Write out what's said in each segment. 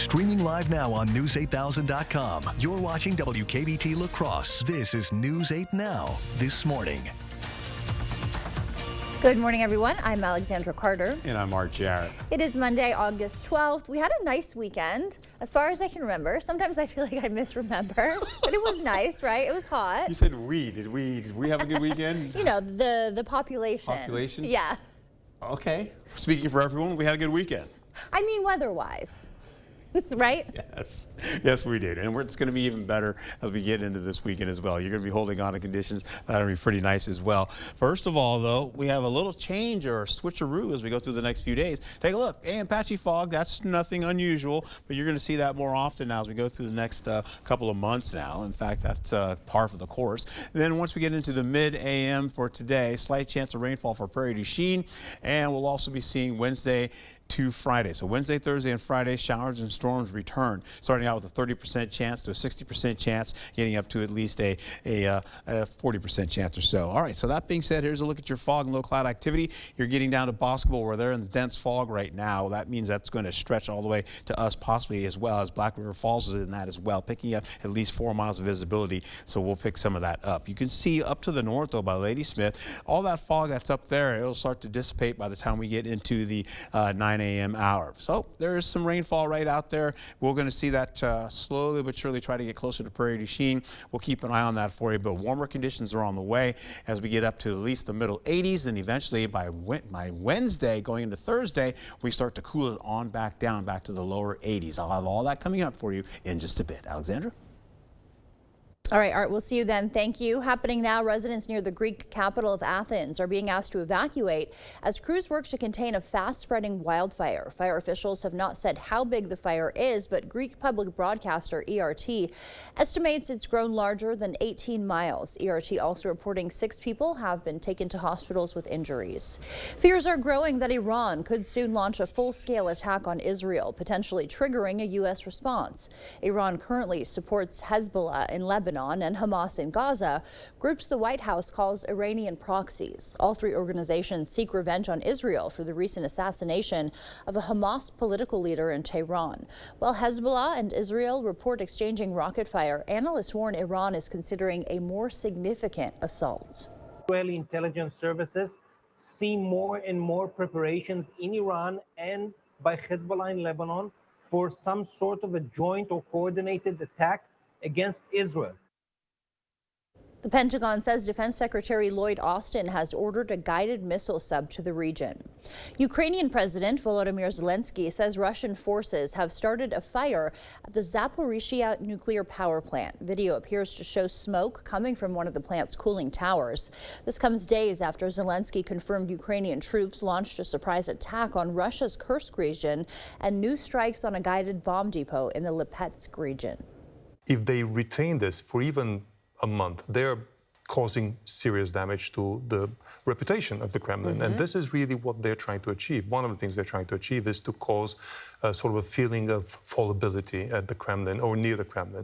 Streaming live now on News8000.com. You're watching WKBT La Crosse. This is News 8 Now. This morning. Good morning, everyone. I'm Alexandra Carter. And I'm Art Jarrett. It is Monday, August 12th. We had a nice weekend, as far as I can remember. Sometimes I feel like I misremember, but it was nice, right? It was hot. You said we. Did we have a good weekend? You know, the population. Population? Yeah. Okay. Speaking for everyone, we had a good weekend. I mean, weather-wise. Right? Yes, we did. And it's going to be even better as we get into this weekend as well. You're going to be holding on to conditions that are going to be pretty nice as well. First of all, though, we have a little change or a switcheroo as we go through the next few days. Take a look. And patchy fog, that's nothing unusual, but you're going to see that more often now as we go through the next couple of months now. In fact, that's par for the course. Then once we get into the mid-AM for today, slight chance of rainfall for Prairie du Chien, and we'll also be seeing Wednesday to Friday. So Wednesday, Thursday, and Friday, showers and storms return, starting out with a 30% chance to a 60% chance, getting up to at least a 40% chance or so. All right, so that being said, here's a look at your fog and low cloud activity. You're getting down to Boscobel where they're in the dense fog right now. That means that's going to stretch all the way to us, possibly as well as Black River Falls is in that as well, picking up at least 4 miles of visibility. So we'll pick some of that up. You can see up to the north, though, by Ladysmith, all that fog that's up there, it'll start to dissipate by the time we get into the 9 a.m. hour. So there is some rainfall right out there. We're going to see that slowly but surely try to get closer to Prairie du Chien. We'll keep an eye on that for you, but warmer conditions are on the way as we get up to at least the middle 80s, and eventually by Wednesday going into Thursday, we start to cool it on back down, back to the lower 80s. I'll have all that coming up for you in just a bit. Alexandra? All right, Art, we'll see you then. Thank you. Happening now, residents near the Greek capital of Athens are being asked to evacuate as crews work to contain a fast-spreading wildfire. Fire officials have not said how big the fire is, but Greek public broadcaster ERT estimates it's grown larger than 18 miles. ERT also reporting 6 people have been taken to hospitals with injuries. Fears are growing that Iran could soon launch a full-scale attack on Israel, potentially triggering a U.S. response. Iran currently supports Hezbollah in Lebanon and Hamas in Gaza, groups the White House calls Iranian proxies. All 3 organizations seek revenge on Israel for the recent assassination of a Hamas political leader in Tehran. While Hezbollah and Israel report exchanging rocket fire, analysts warn Iran is considering a more significant assault. Israeli intelligence services see more and more preparations in Iran and by Hezbollah in Lebanon for some sort of a joint or coordinated attack against Israel. The Pentagon says Defense Secretary Lloyd Austin has ordered a guided missile sub to the region. Ukrainian President Volodymyr Zelensky says Russian forces have started a fire at the Zaporizhzhia nuclear power plant. Video appears to show smoke coming from one of the plant's cooling towers. This comes days after Zelensky confirmed Ukrainian troops launched a surprise attack on Russia's Kursk region and new strikes on a guided bomb depot in the Lipetsk region. If they retain this for even a month, they're causing serious damage to the reputation of the Kremlin. And this is really what they're trying to achieve. One of the things they're trying to achieve is to cause sort of a feeling of fallibility at the Kremlin or near the Kremlin.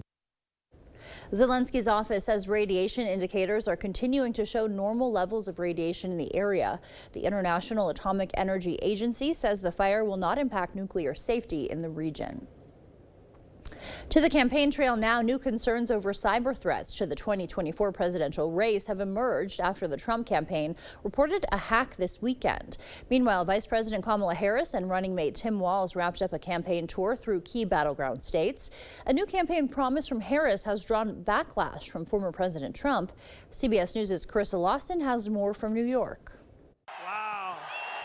Zelensky's office says radiation indicators are continuing to show normal levels of radiation in the area. The International Atomic Energy Agency says the fire will not impact nuclear safety in the region. To the campaign trail now, new concerns over cyber threats to the 2024 presidential race have emerged after the Trump campaign reported a hack this weekend. Meanwhile, Vice President Kamala Harris and running mate Tim Walz wrapped up a campaign tour through key battleground states. A new campaign promise from Harris has drawn backlash from former President Trump. CBS News' Carissa Lawson has more from New York.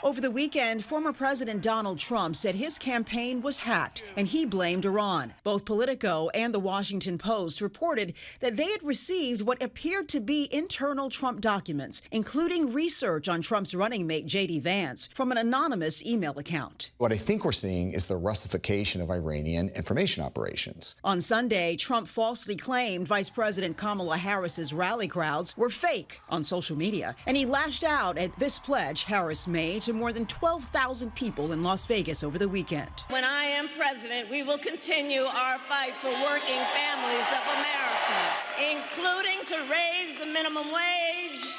Over the weekend, former President Donald Trump said his campaign was hacked, and he blamed Iran. Both Politico and The Washington Post reported that they had received what appeared to be internal Trump documents, including research on Trump's running mate J.D. Vance from an anonymous email account. What I think we're seeing is the Russification of Iranian information operations. On Sunday, Trump falsely claimed Vice President Kamala Harris's rally crowds were fake on social media, and he lashed out at this pledge Harris made to more than 12,000 people in Las Vegas over the weekend. When I am president, we will continue our fight for working families of America, including to raise the minimum wage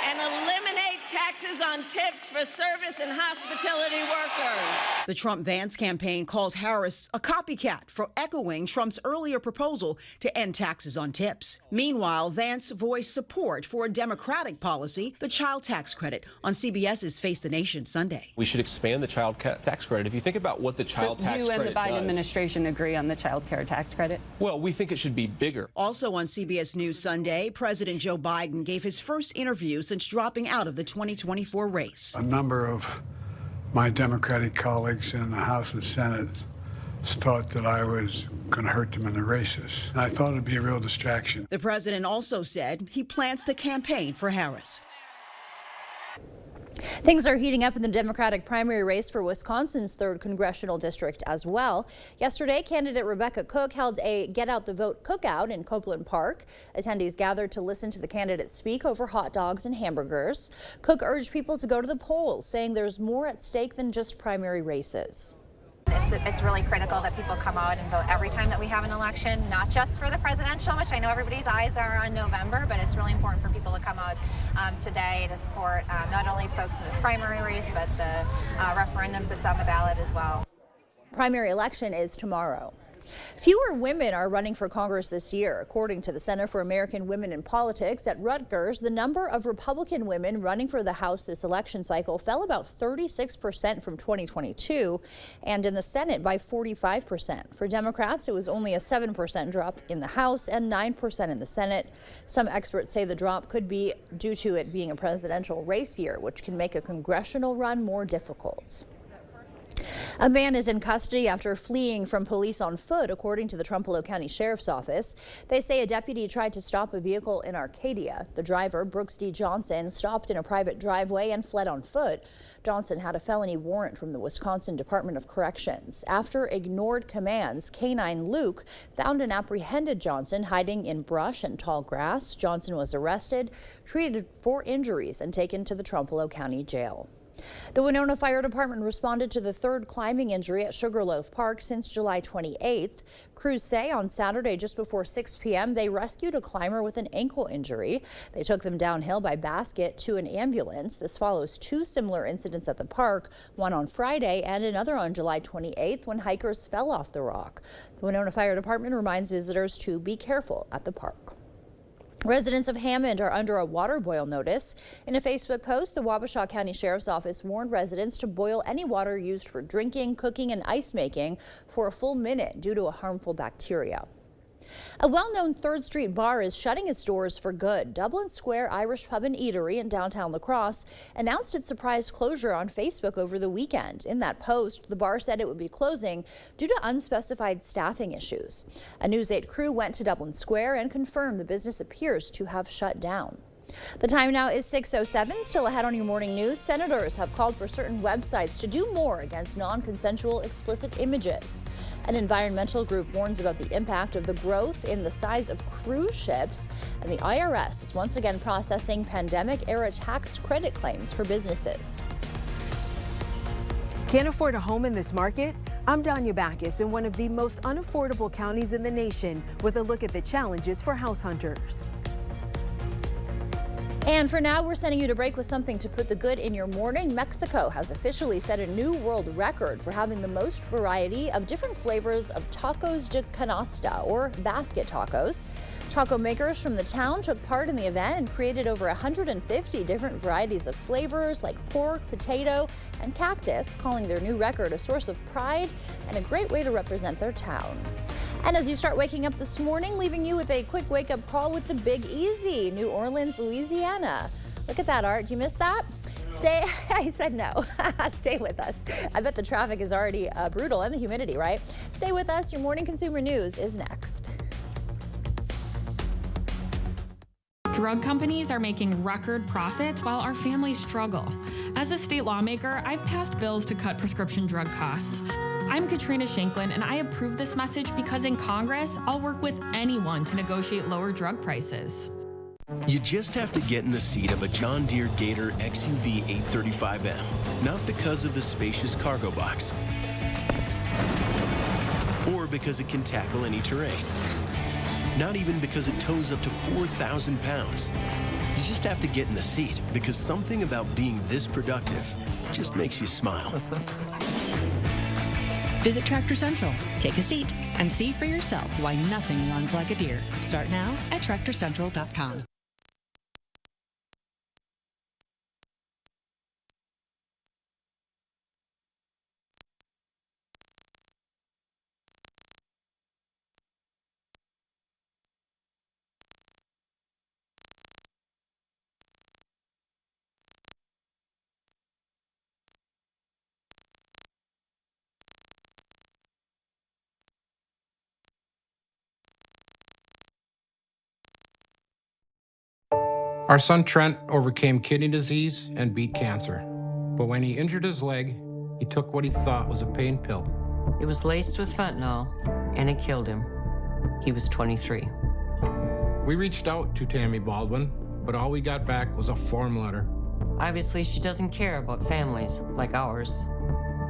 and eliminate taxes on tips for service and hospitality workers. The Trump-Vance campaign called Harris a copycat for echoing Trump's earlier proposal to end taxes on tips. Meanwhile, Vance voiced support for a Democratic policy, the child tax credit, on CBS's Face the Nation Sunday. We should expand the child tax credit. If you think about what the child tax credit does. You and the Biden administration agree on the child care tax credit? Well, we think it should be bigger. Also on CBS News Sunday, President Joe Biden gave his first interview since dropping out of the 2024 race. A number of my Democratic colleagues in the House and Senate thought that I was going to hurt them in the races. And I thought it'd be a real distraction. The president also said he plans to campaign for Harris. Things are heating up in the Democratic primary race for Wisconsin's 3rd congressional district as well. Yesterday, candidate Rebecca Cook held a Get Out the Vote cookout in Copeland Park. Attendees gathered to listen to the candidate speak over hot dogs and hamburgers. Cook urged people to go to the polls, saying there's more at stake than just primary races. It's really critical that people come out and vote every time that we have an election, not just for the presidential, which I know everybody's eyes are on November, but it's really important for people to come out today to support not only folks in this primary race, but the referendums that's on the ballot as well. Primary election is tomorrow. Fewer women are running for Congress this year. According to the Center for American Women in Politics at Rutgers, the number of Republican women running for the House this election cycle fell about 36% from 2022, and in the Senate by 45%. For Democrats, it was only a 7% drop in the House and 9% in the Senate. Some experts say the drop could be due to it being a presidential race year, which can make a congressional run more difficult. A man is in custody after fleeing from police on foot, according to the Trumpeldor County Sheriff's Office. They say a deputy tried to stop a vehicle in Arcadia. The driver, Brooks D. Johnson, stopped in a private driveway and fled on foot. Johnson had a felony warrant from the Wisconsin Department of Corrections. After ignored commands, Canine Luke found and apprehended Johnson hiding in brush and tall grass. Johnson was arrested, treated for injuries, and taken to the Trumpeldor County Jail. The Winona Fire Department responded to the 3rd climbing injury at Sugarloaf Park since July 28th. Crews say on Saturday just before 6 p.m. they rescued a climber with an ankle injury. They took them downhill by basket to an ambulance. This follows 2 similar incidents at the park, one on Friday and another on July 28th when hikers fell off the rock. The Winona Fire Department reminds visitors to be careful at the park. Residents of Hammond are under a water boil notice. In a Facebook post, the Wabasha County Sheriff's Office warned residents to boil any water used for drinking, cooking, and ice making for a full minute due to a harmful bacteria. A well-known 3rd Street bar is shutting its doors for good. Dublin Square Irish Pub and Eatery in downtown La Crosse announced its surprise closure on Facebook over the weekend. In that post, the bar said it would be closing due to unspecified staffing issues. A News 8 crew went to Dublin Square and confirmed the business appears to have shut down. The time now is 6:07. Still ahead on your morning news, senators have called for certain websites to do more against non-consensual explicit images. An environmental group warns about the impact of the growth in the size of cruise ships, and the IRS is once again processing pandemic-era tax credit claims for businesses. Can't afford a home in this market? I'm Danya Backus in one of the most unaffordable counties in the nation with a look at the challenges for house hunters. And for now, we're sending you to break with something to put the good in your morning. Mexico has officially set a new world record for having the most variety of different flavors of tacos de canasta, or basket tacos. Taco makers from the town took part in the event and created over 150 different varieties of flavors like pork, potato, and cactus, calling their new record a source of pride and a great way to represent their town. And as you start waking up this morning, leaving you with a quick wake-up call with the Big Easy, New Orleans, Louisiana. Look at that, Art. Did you miss that? I said no. Stay with us. I bet the traffic is already brutal, and the humidity, right? Stay with us. Your morning consumer news is next. Drug companies are making record profits while our families struggle. As a state lawmaker, I've passed bills to cut prescription drug costs. I'm Katrina Shanklin, and I approve this message because in Congress, I'll work with anyone to negotiate lower drug prices. You just have to get in the seat of a John Deere Gator XUV 835M, not because of the spacious cargo box, or because it can tackle any terrain, not even because it tows up to 4,000 pounds. You just have to get in the seat because something about being this productive just makes you smile. Visit Tractor Central, take a seat, and see for yourself why nothing runs like a deer. Start now at TractorCentral.com. Our son Trent overcame kidney disease and beat cancer. But when he injured his leg, he took what he thought was a pain pill. It was laced with fentanyl, and it killed him. He was 23. We reached out to Tammy Baldwin, but all we got back was a form letter. Obviously, she doesn't care about families like ours.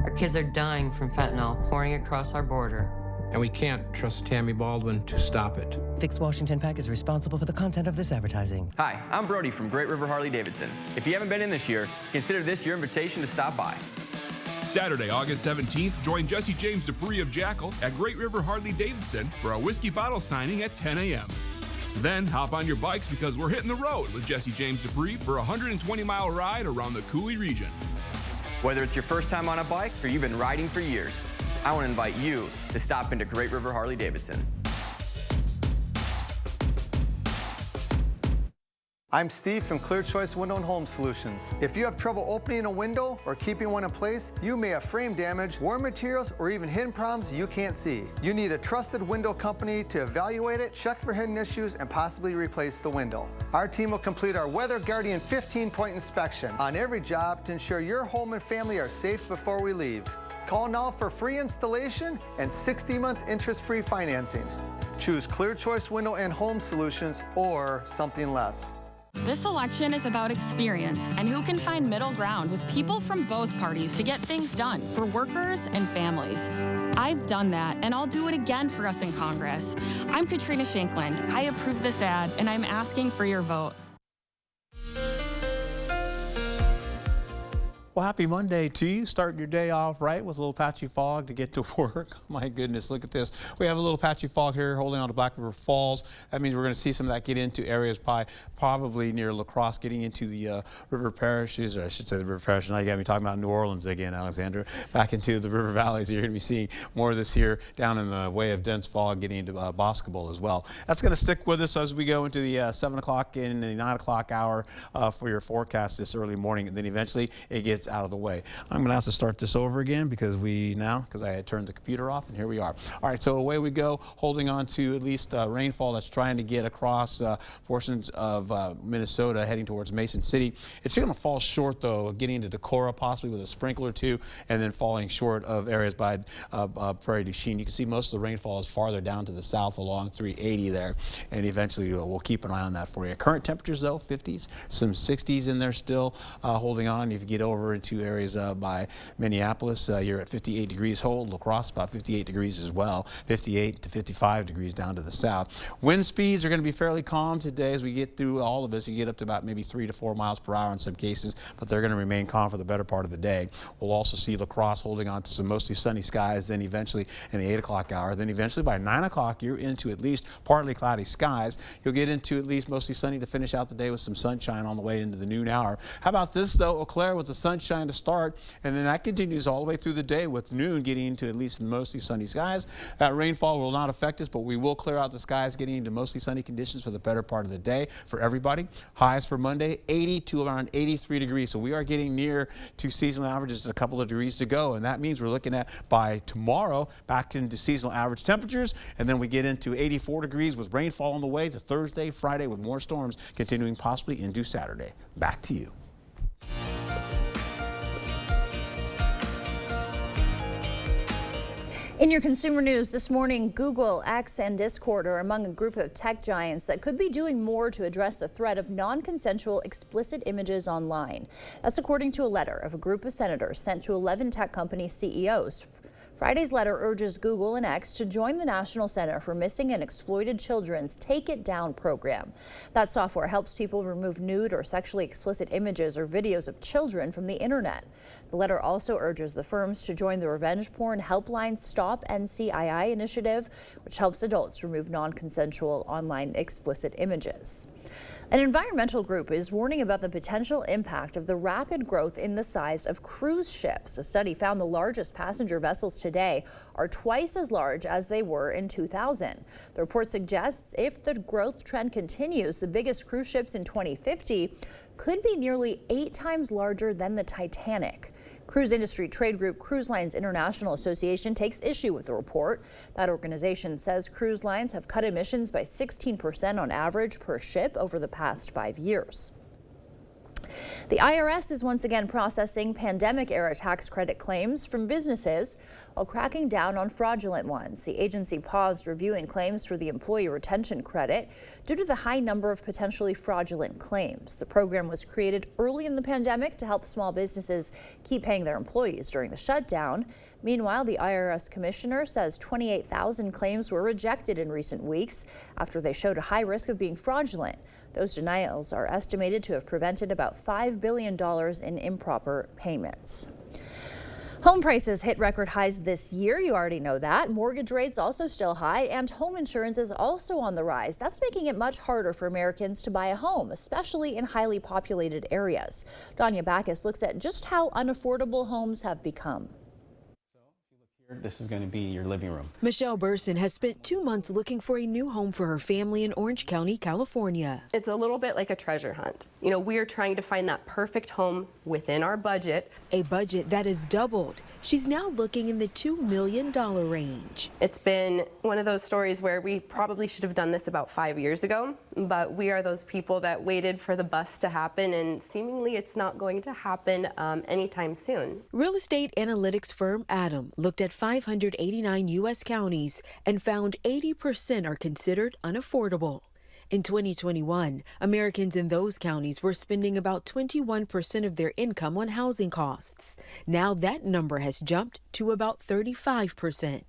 Our kids are dying from fentanyl pouring across our border. And we can't trust Tammy Baldwin to stop it. Fix Washington PAC is responsible for the content of this advertising. Hi, I'm Brody from Great River Harley-Davidson. If you haven't been in this year, consider this your invitation to stop by. Saturday, August 17th, join Jesse James Dupree of Jackal at Great River Harley-Davidson for a whiskey bottle signing at 10 a.m. Then hop on your bikes because we're hitting the road with Jesse James Dupree for a 120-mile ride around the Cooley region. Whether it's your first time on a bike or you've been riding for years, I want to invite you to stop into Great River Harley-Davidson. I'm Steve from Clear Choice Window and Home Solutions. If you have trouble opening a window or keeping one in place, you may have frame damage, worn materials, or even hidden problems you can't see. You need a trusted window company to evaluate it, check for hidden issues, and possibly replace the window. Our team will complete our Weather Guardian 15-point inspection on every job to ensure your home and family are safe before we leave. Call now for free installation and 60 months interest-free financing. Choose Clear Choice Window and Home Solutions or something less. This election is about experience and who can find middle ground with people from both parties to get things done for workers and families. I've done that, and I'll do it again for us in Congress. I'm Katrina Shankland. I approve this ad, and I'm asking for your vote. Well, happy Monday to you. Starting your day off right with a little patchy fog to get to work. My goodness, look at this. We have a little patchy fog here holding on to Black River Falls. That means we're going to see some of that get into areas probably near La Crosse, getting into the river parishes, or I should say the river parish. Now you got me talking about New Orleans again, Alexandra. Back into the river valleys. You're going to be seeing more of this here down in the way of dense fog getting into Boscobel as well. That's going to stick with us as we go into the 7 o'clock and the 9 o'clock hour for your forecast this early morning. And then eventually it gets out of the way. I'm going to have to start this over again because I had turned the computer off, and here we are. All right, so away we go, holding on to at least rainfall that's trying to get across portions of Minnesota heading towards Mason City. It's going to fall short, though, getting into Decorah, possibly with a sprinkle or two, and then falling short of areas by Prairie du Chien. You can see most of the rainfall is farther down to the south along 380 there, and eventually we'll keep an eye on that for you. Current temperatures, though, 50s, some 60s in there still, holding on. If you get over into areas by Minneapolis, you're at 58 degrees hold. La Crosse about 58 degrees as well, 58 to 55 degrees down to the south. Wind speeds are going to be fairly calm today as we get through all of this. You get up to about maybe 3 to 4 miles per hour in some cases, but they're going to remain calm for the better part of the day. We'll also see La Crosse holding on to some mostly sunny skies, then eventually in the 8 o'clock hour. Then eventually by 9 o'clock, you're into at least partly cloudy skies. You'll get into at least mostly sunny to finish out the day with some sunshine on the way into the noon hour. How about this, though? Eau Claire with the sunshine to start, and then that continues all the way through the day with noon getting into at least mostly sunny skies. That rainfall will not affect us, but we will clear out the skies, getting into mostly sunny conditions for the better part of the day for everybody. Highs for Monday, 80 to around 83 degrees. So we are getting near to seasonal averages, a couple of degrees to go, and that means we're looking at by tomorrow back into seasonal average temperatures, and then we get into 84 degrees with rainfall on the way to Thursday, Friday, with more storms continuing possibly into Saturday. Back to you. In your consumer news this morning, Google, X, and Discord are among a group of tech giants that could be doing more to address the threat of non-consensual explicit images online. That's according to a letter of a group of senators sent to 11 tech company CEOs. Friday's letter urges Google and X to join the National Center for Missing and Exploited Children's Take It Down program. That software helps people remove nude or sexually explicit images or videos of children from the internet. The letter also urges the firms to join the Revenge Porn Helpline Stop NCII initiative, which helps adults remove non-consensual online explicit images. An environmental group is warning about the potential impact of the rapid growth in the size of cruise ships. A study found the largest passenger vessels today are twice as large as they were in 2000. The report suggests if the growth trend continues, the biggest cruise ships in 2050 could be nearly 8 times larger than the Titanic. Cruise industry trade group Cruise Lines International Association takes issue with the report. That organization says cruise lines have cut emissions by 16% on average per ship over the past 5 years. The IRS is once again processing pandemic-era tax credit claims from businesses while cracking down on fraudulent ones. The agency paused reviewing claims for the Employee Retention Credit due to the high number of potentially fraudulent claims. The program was created early in the pandemic to help small businesses keep paying their employees during the shutdown. Meanwhile, the IRS commissioner says 28,000 claims were rejected in recent weeks after they showed a high risk of being fraudulent. Those denials are estimated to have prevented about $5 billion in improper payments. Home prices hit record highs this year. You already know that. Mortgage rates also still high, and home insurance is also on the rise. That's making it much harder for Americans to buy a home, especially in highly populated areas. Danya Backus looks at just how unaffordable homes have become. This is going to be your living room. Michelle Burson has spent 2 months looking for a new home for her family in Orange County, California. It's a little bit like a treasure hunt. You know, we are trying to find that perfect home within our budget. A budget that has doubled. She's now looking in the $2 million range. It's been one of those stories where we probably should have done this about 5 years ago, but we are those people that waited for the bust to happen, and seemingly it's not going to happen anytime soon. Real estate analytics firm Adam looked at 589 U.S. counties and found 80% are considered unaffordable. In 2021, Americans in those counties were spending about 21% of their income on housing costs. Now that number has jumped to about 35%.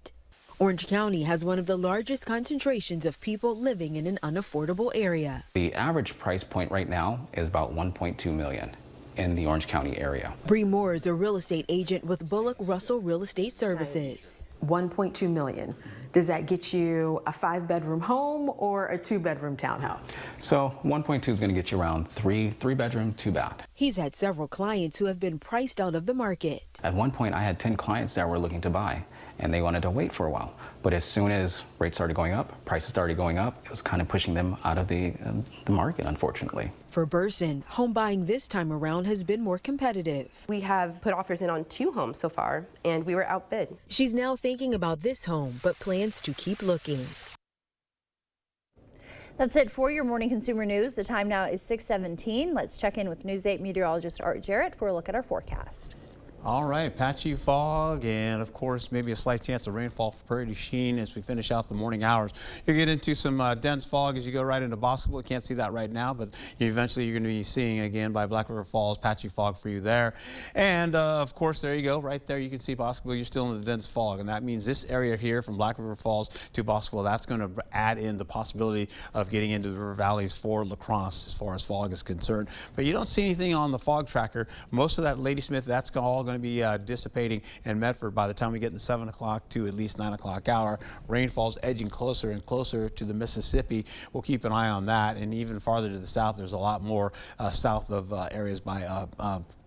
Orange County has one of the largest concentrations of people living in an unaffordable area. The average price point right now is about $1.2 million in the Orange County area. Bree Moore is a real estate agent with Bullock Russell Real Estate Services. $1.2 million. Does that get you a 5-bedroom home or a 2-bedroom townhouse? So 1.2 is going to get you around 3-bedroom, 2-bath. He's had several clients who have been priced out of the market. At one point, I had 10 clients that were looking to buy, and they wanted to wait for a while. But as soon as rates started going up, prices started going up, it was kind of pushing them out of the market, unfortunately. For Burson, home buying this time around has been more competitive. We have put offers in on 2 homes so far, and we were outbid. She's now thinking about this home, but plans to keep looking. That's it for your morning consumer news. The time now is 6:17. Let's check in with News 8 meteorologist Art Jarrett for a look at our forecast. All right, patchy fog and, of course, maybe a slight chance of rainfall for Prairie du Chien as we finish out the morning hours. You get into some dense fog as you go right into Boscobel. You can't see that right now, but eventually you're going to be seeing again by Black River Falls, patchy fog for you there. And, of course, there you go. Right there you can see Boscobel. You're still in the dense fog, and that means this area here from Black River Falls to Boscobel, that's going to add in the possibility of getting into the river valleys for La Crosse as far as fog is concerned. But you don't see anything on the fog tracker. Most of that Ladysmith, that's all going to be dissipating in Medford by the time we get in the 7 o'clock to at least 9 o'clock hour. Rainfall's edging closer and closer to the Mississippi. We'll keep an eye on that. And even farther to the south, there's a lot more south of areas by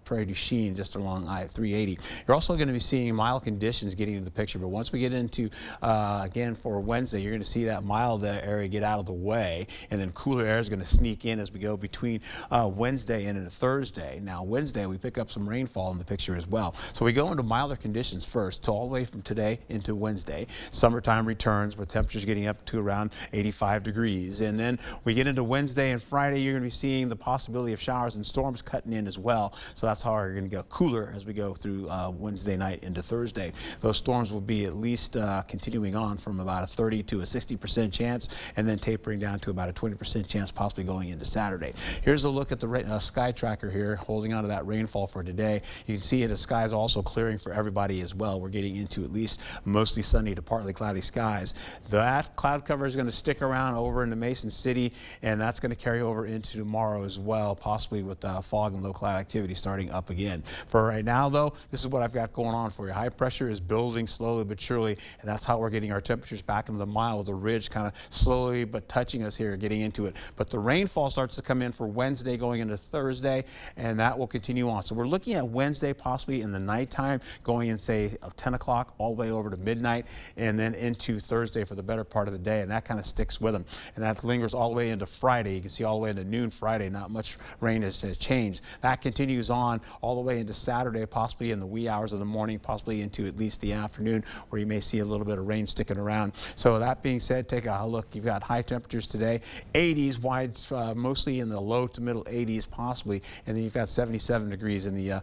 Prairie du Chien, just along I-380. You're also going to be seeing mild conditions getting into the picture, but once we get into, again, for Wednesday, you're going to see that mild area get out of the way, and then cooler air is going to sneak in as we go between Wednesday and into Thursday. Now, Wednesday, we pick up some rainfall in the picture as well. So we go into milder conditions first, all the way from today into Wednesday. Summertime returns with temperatures getting up to around 85 degrees. And then we get into Wednesday and Friday, you're going to be seeing the possibility of showers and storms cutting in as well. So that's that's how we're going to go cooler as we go through Wednesday night into Thursday. Those storms will be at least continuing on from about a 30 to a 60% chance, and then tapering down to about a 20% chance possibly going into Saturday. Here's a look at the sky tracker here, holding on to that rainfall for today. You can see the sky is also clearing for everybody as well. We're getting into at least mostly sunny to partly cloudy skies. That cloud cover is going to stick around over into Mason City, and that's going to carry over into tomorrow as well, possibly with fog and low cloud activity starting up again. For right now, though, this is what I've got going on for you. High pressure is building slowly but surely, and that's how we're getting our temperatures back into the mild, with the ridge kind of slowly but touching us here, getting into it. But the rainfall starts to come in for Wednesday going into Thursday, and that will continue on. So we're looking at Wednesday possibly in the nighttime, going in, say, 10 o'clock all the way over to midnight, and then into Thursday for the better part of the day, and that kind of sticks with them. And that lingers all the way into Friday. You can see all the way into noon Friday, not much rain has changed. That continues on all the way into Saturday, possibly in the wee hours of the morning, possibly into at least the afternoon, where you may see a little bit of rain sticking around. So that being said, take a look. You've got high temperatures today, 80s wide, mostly in the low to middle 80s possibly, and then you've got 77 degrees in the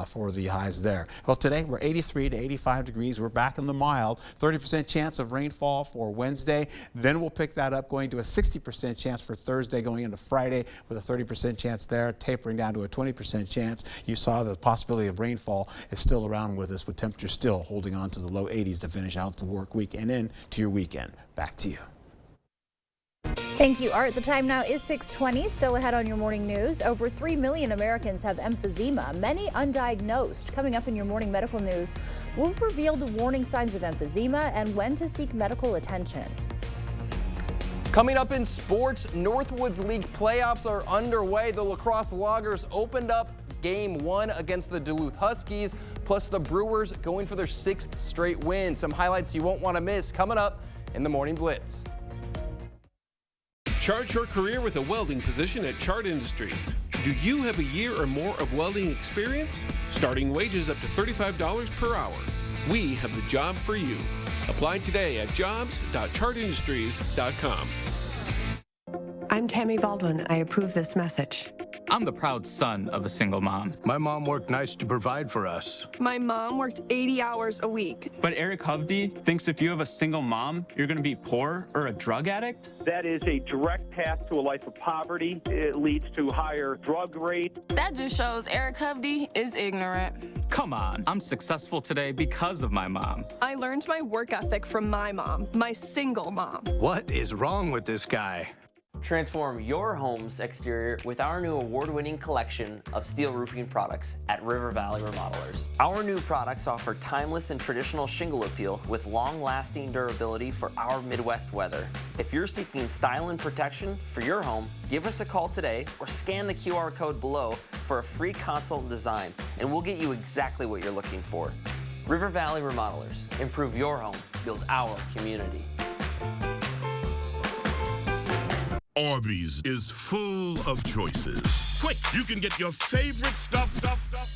for the highs there. Well, today we're 83 to 85 degrees. We're back in the mild. 30% chance of rainfall for Wednesday. Then we'll pick that up, going to a 60% chance for Thursday going into Friday, with a 30% chance there, tapering down to a 20% chance. You saw the possibility of rainfall is still around with us, with temperatures still holding on to the low 80s to finish out the work week and into your weekend. Back to you. Thank you, Art. The time now is 6:20. Still ahead on your morning news. Over 3 million Americans have emphysema, many undiagnosed. Coming up in your morning medical news, we'll reveal the warning signs of emphysema and when to seek medical attention. Coming up in sports, Northwoods League playoffs are underway. The Lacrosse Loggers opened up Game 1 against the Duluth Huskies, plus the Brewers going for their 6th straight win. Some highlights you won't want to miss coming up in the Morning Blitz. Chart your career with a welding position at Chart Industries. Do you have a year or more of welding experience? Starting wages up to $35 per hour. We have the job for you. Apply today at jobs.chartindustries.com. I'm Tammy Baldwin. I approve this message. I'm the proud son of a single mom. My mom worked nights to provide for us. My mom worked 80 hours a week. But Eric Hovde thinks if you have a single mom, you're going to be poor or a drug addict? That is a direct path to a life of poverty. It leads to higher drug rates. That just shows Eric Hovde is ignorant. Come on, I'm successful today because of my mom. I learned my work ethic from my mom, my single mom. What is wrong with this guy? Transform your home's exterior with our new award-winning collection of steel roofing products at River Valley Remodelers. Our new products offer timeless and traditional shingle appeal with long-lasting durability for our Midwest weather. If you're seeking style and protection for your home, give us a call today or scan the QR code below for a free consult design, and we'll get you exactly what you're looking for. River Valley Remodelers. Improve your home, build our community. Arby's is full of choices. Quick, you can get your favorite stuff.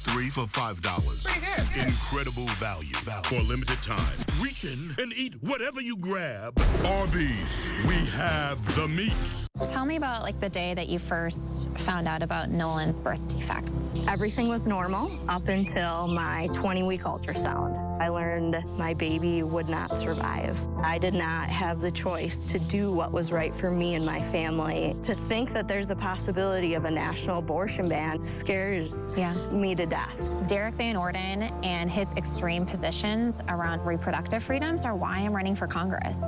3 for $5. Pretty good. Incredible value for a limited time. Reach in and eat whatever you grab. Arby's, we have the meats. Tell me about the day that you first found out about Nolan's birth defects. Everything was normal up until my 20-week ultrasound. I learned my baby would not survive. I did not have the choice to do what was right for me and my family. To think that there's a possibility of a national abortion ban scares me to death. Derek Van Orden and his extreme positions around reproductive freedoms are why I'm running for Congress.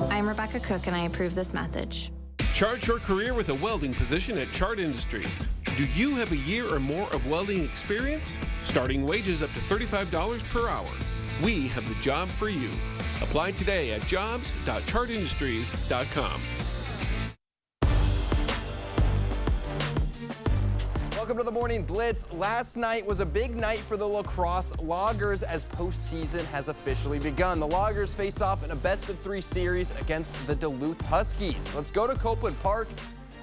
I'm Rebecca Cook, and I approve this message. Chart your career with a welding position at Chart Industries. Do you have a year or more of welding experience? Starting wages up to $35 per hour. We have the job for you. Apply today at jobs.chartindustries.com. Welcome to the Morning Blitz. Last night was a big night for the Lacrosse Loggers as postseason has officially begun. The Loggers faced off in a best-of-3 series against the Duluth Huskies. Let's go to Copeland Park.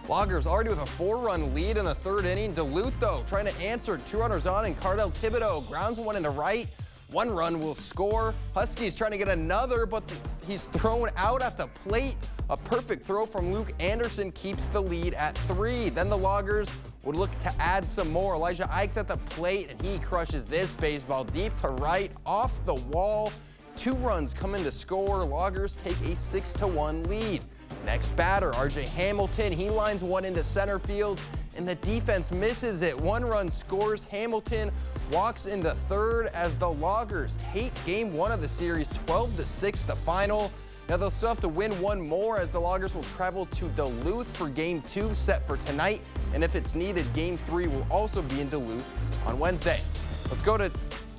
Loggers already with a 4-run lead in the 3rd inning. Duluth, though, trying to answer. 2 runners on, and Cardell Thibodeau grounds one into right. 1 run will score. Huskies trying to get another, but he's thrown out at the plate. A perfect throw from Luke Anderson keeps the lead at 3. Then the Loggers would look to add some more. Elijah Ike's at the plate, and he crushes this baseball deep to right, off the wall. 2 runs come in to score. Loggers take a 6-1 lead. Next batter, RJ Hamilton. He lines one into center field, and the defense misses it. 1 run scores. Hamilton walks into third as the Loggers take game 1 of the series 12-6 the final. Now they'll still have to win 1 more as the Loggers will travel to Duluth for game 2 set for tonight. And if it's needed, game 3 will also be in Duluth on Wednesday. Let's go to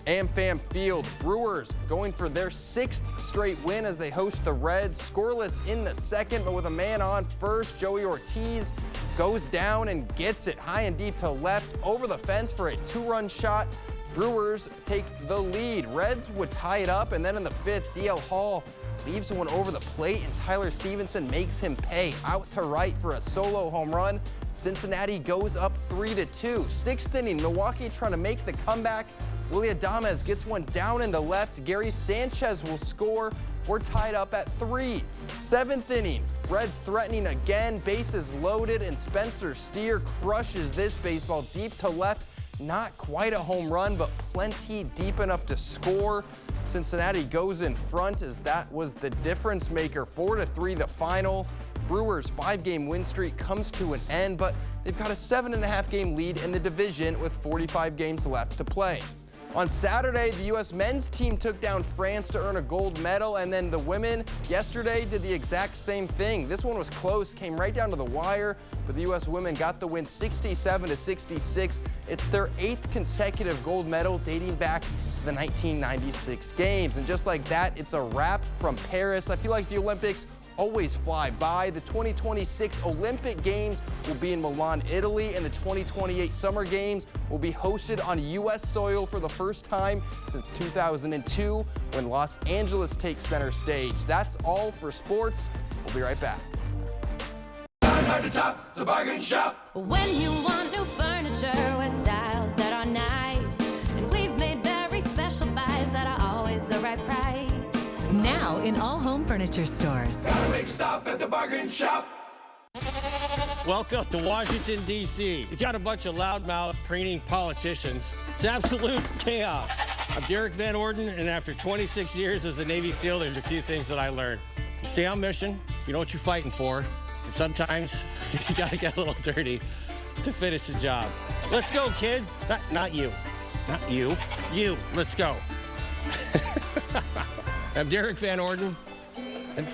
AmFam Field. Brewers going for their 6th straight win as they host the Reds. Scoreless in the second, but with a man on first, Joey Ortiz goes down and gets it high and deep to left over the fence for a 2-run shot. Brewers take the lead. Reds would tie it up, and then in the 5th, DL Hall leaves one over the plate, and Tyler Stevenson makes him pay. Out to right for a solo home run. Cincinnati goes up 3-2. 6th inning, Milwaukee trying to make the comeback. Willie Adames gets one down into left. Gary Sanchez will score. We're tied up at 3. 7th inning, Reds threatening again. Bases loaded, and Spencer Steer crushes this baseball deep to left. Not quite a home run, but plenty deep enough to score. Cincinnati goes in front as that was the difference maker. 4-3 the final. Brewers' 5-game win streak comes to an end, but they've got a 7.5-game lead in the division with 45 games left to play. On Saturday, the U.S. men's team took down France to earn a gold medal, and then the women yesterday did the exact same thing. This one was close, came right down to the wire, but the U.S. women got the win 67-66. It's their 8th consecutive gold medal dating back to the 1996 games. And just like that, it's a wrap from Paris. I feel like the Olympics always fly by. The 2026 Olympic Games will be in Milan, Italy, and the 2028 Summer Games will be hosted on U.S. soil for the first time since 2002 when Los Angeles takes center stage. That's all for sports. We'll be right back. Hard to top, the bargain shop. When you want new furniture with styles that are nice, and we've made very special buys that are always the right price. Now in all home furniture stores. Gotta make a stop at the bargain shop. Welcome to Washington, D.C. You got a bunch of loudmouth, preening politicians. It's absolute chaos. I'm Derek Van Orden, and after 26 years as a Navy SEAL, there's a few things that I learned. You stay on mission, you know what you're fighting for, and sometimes you gotta get a little dirty to finish the job. Let's go, kids. Not you. Not you. You. Let's go. I'm Derek Van Orden, and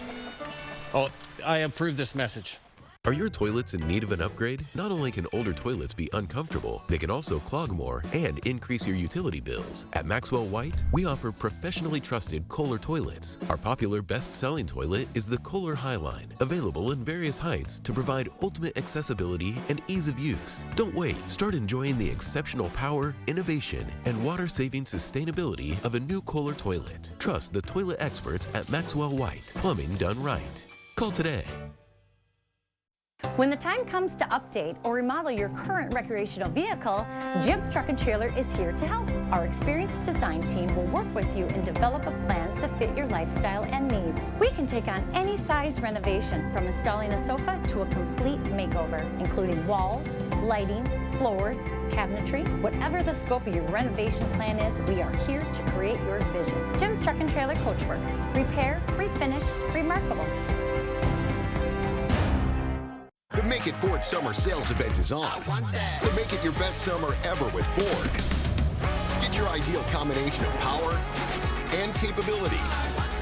I approve this message. Are your toilets in need of an upgrade? Not only can older toilets be uncomfortable, they can also clog more and increase your utility bills. At Maxwell White, we offer professionally trusted Kohler toilets. Our popular best-selling toilet is the Kohler Highline, available in various heights to provide ultimate accessibility and ease of use. Don't wait. Start enjoying the exceptional power, innovation, and water-saving sustainability of a new Kohler toilet. Trust the toilet experts at Maxwell White. Plumbing done right. Call today. When the time comes to update or remodel your current recreational vehicle, Jim's Truck and Trailer is here to help. Our experienced design team will work with you and develop a plan to fit your lifestyle and needs. We can take on any size renovation, from installing a sofa to a complete makeover, including walls, lighting, floors, cabinetry. Whatever the scope of your renovation plan is, we are here to create your vision. Jim's Truck and Trailer Coachworks. Repair, refinish, remarkable. The Make It Ford Summer Sales Event is on. So make it your best summer ever with Ford. Get your ideal combination of power and capability.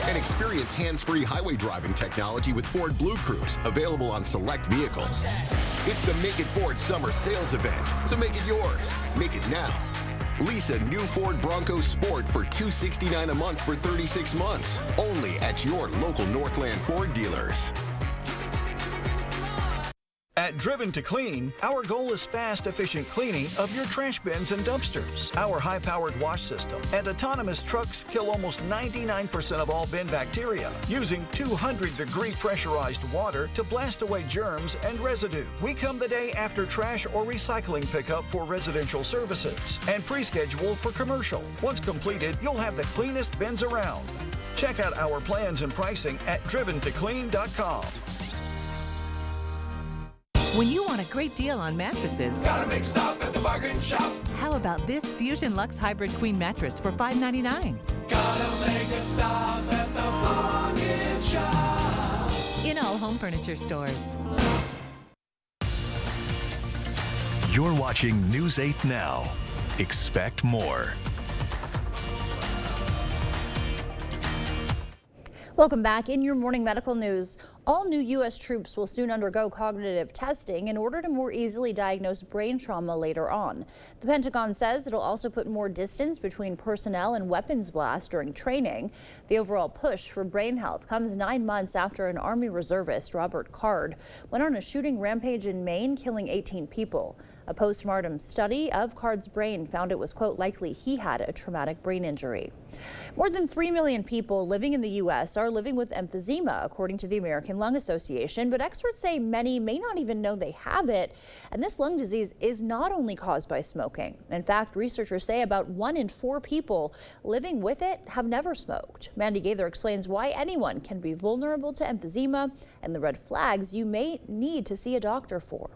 And experience hands-free highway driving technology with Ford Blue Cruise, available on select vehicles. It's the Make It Ford Summer Sales Event, so make it yours. Make it now. Lease a new Ford Bronco Sport for $269 a month for 36 months, only at your local Northland Ford dealers. At Driven to Clean, our goal is fast, efficient cleaning of your trash bins and dumpsters. Our high-powered wash system and autonomous trucks kill almost 99% of all bin bacteria, using 200-degree pressurized water to blast away germs and residue. We come the day after trash or recycling pickup for residential services and pre-schedule for commercial. Once completed, you'll have the cleanest bins around. Check out our plans and pricing at driventoclean.com. When you want a great deal on mattresses, Gotta make a stop at the Bargain Shop. how about this Fusion Luxe Hybrid Queen mattress for $5.99? Gotta make a stop at the Bargain Shop. In all home furniture stores. You're watching News 8 Now. Expect more. Welcome back. In your morning medical news, all new U.S. troops will soon undergo cognitive testing in order to more easily diagnose brain trauma later on. The Pentagon says it'll also put more distance between personnel and weapons blasts during training. The overall push for brain health comes 9 months after an Army reservist, Robert Card, went on a shooting rampage in Maine, killing 18 people. A postmortem study of Card's brain found it was, quote, likely he had a traumatic brain injury. More than 3 million people living in the U.S. are living with emphysema, according to the American Lung Association, but experts say many may not even know they have it. And this lung disease is not only caused by smoking. In fact, researchers say about 1 in 4 people living with it have never smoked. Mandy Gaither explains why anyone can be vulnerable to emphysema and the red flags you may need to see a doctor for.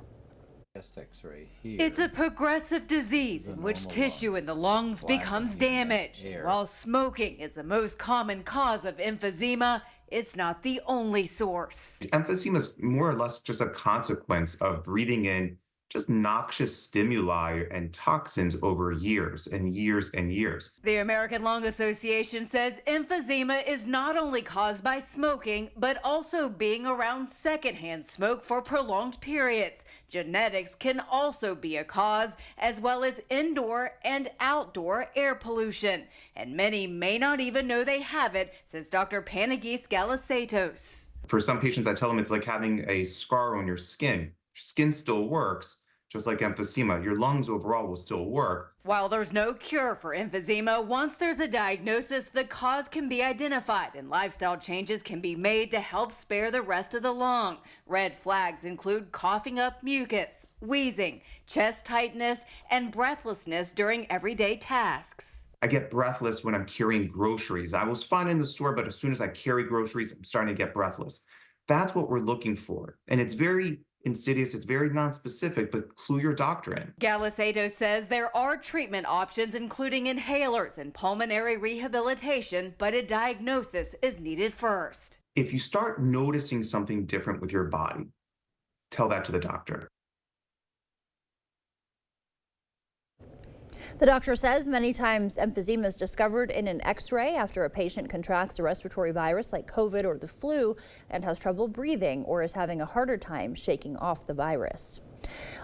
It's a progressive disease in which tissue in the lungs becomes damaged. While smoking is the most common cause of emphysema, it's not the only source. Emphysema is more or less just a consequence of breathing in just noxious stimuli and toxins over years and years and years. The American Lung Association says emphysema is not only caused by smoking, but also being around secondhand smoke for prolonged periods. Genetics can also be a cause, as well as indoor and outdoor air pollution. And many may not even know they have it, says Dr. Panagis Galasatos. For some patients, I tell them it's like having a scar on your skin. Your skin still works, just like emphysema. Your lungs overall will still work. While there's no cure for emphysema, once there's a diagnosis, the cause can be identified and lifestyle changes can be made to help spare the rest of the lung. Red flags include coughing up mucus, wheezing, chest tightness, and breathlessness during everyday tasks. I get breathless when I'm carrying groceries. I was fine in the store, but as soon as I carry groceries, I'm starting to get breathless. That's what we're looking for. And it's very insidious, it's very nonspecific, but clue your doctor in. Galasato says there are treatment options, including inhalers and pulmonary rehabilitation, but a diagnosis is needed first. If you start noticing something different with your body, tell that to the doctor. The doctor says many times emphysema is discovered in an X-ray after a patient contracts a respiratory virus like COVID or the flu and has trouble breathing or is having a harder time shaking off the virus.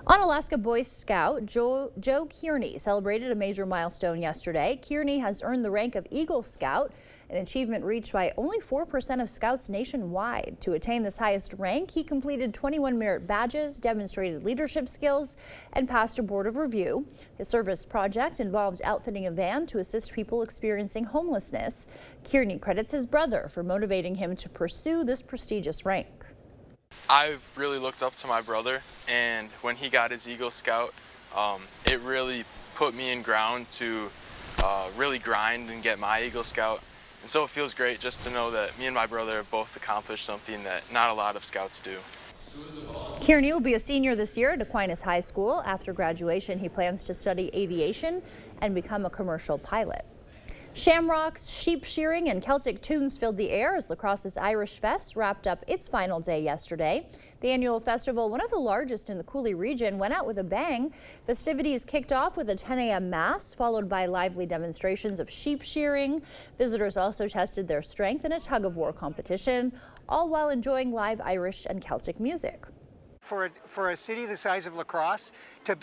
Unalaska Boy Scout Joe Kearney celebrated a major milestone yesterday. Kearney has earned the rank of Eagle Scout, an achievement reached by only 4% of scouts nationwide. To attain this highest rank, he completed 21 merit badges, demonstrated leadership skills, and passed a board of review. His service project involves outfitting a van to assist people experiencing homelessness. Kearney credits his brother for motivating him to pursue this prestigious rank. I've really looked up to my brother, and when he got his Eagle Scout, it really put me in ground to really grind and get my Eagle Scout. And so it feels great just to know that me and my brother have both accomplished something that not a lot of scouts do. Kearney will be a senior this year at Aquinas High School. After graduation, he plans to study aviation and become a commercial pilot. Shamrocks, sheep shearing, and Celtic tunes filled the air as La Crosse's Irish Fest wrapped up its final day yesterday. The annual festival, one of the largest in the Cooley region, went out with a bang. Festivities kicked off with a 10 a.m. mass, followed by lively demonstrations of sheep shearing. Visitors also tested their strength in a tug-of-war competition, all while enjoying live Irish and Celtic music. For a city the size of La Crosse, to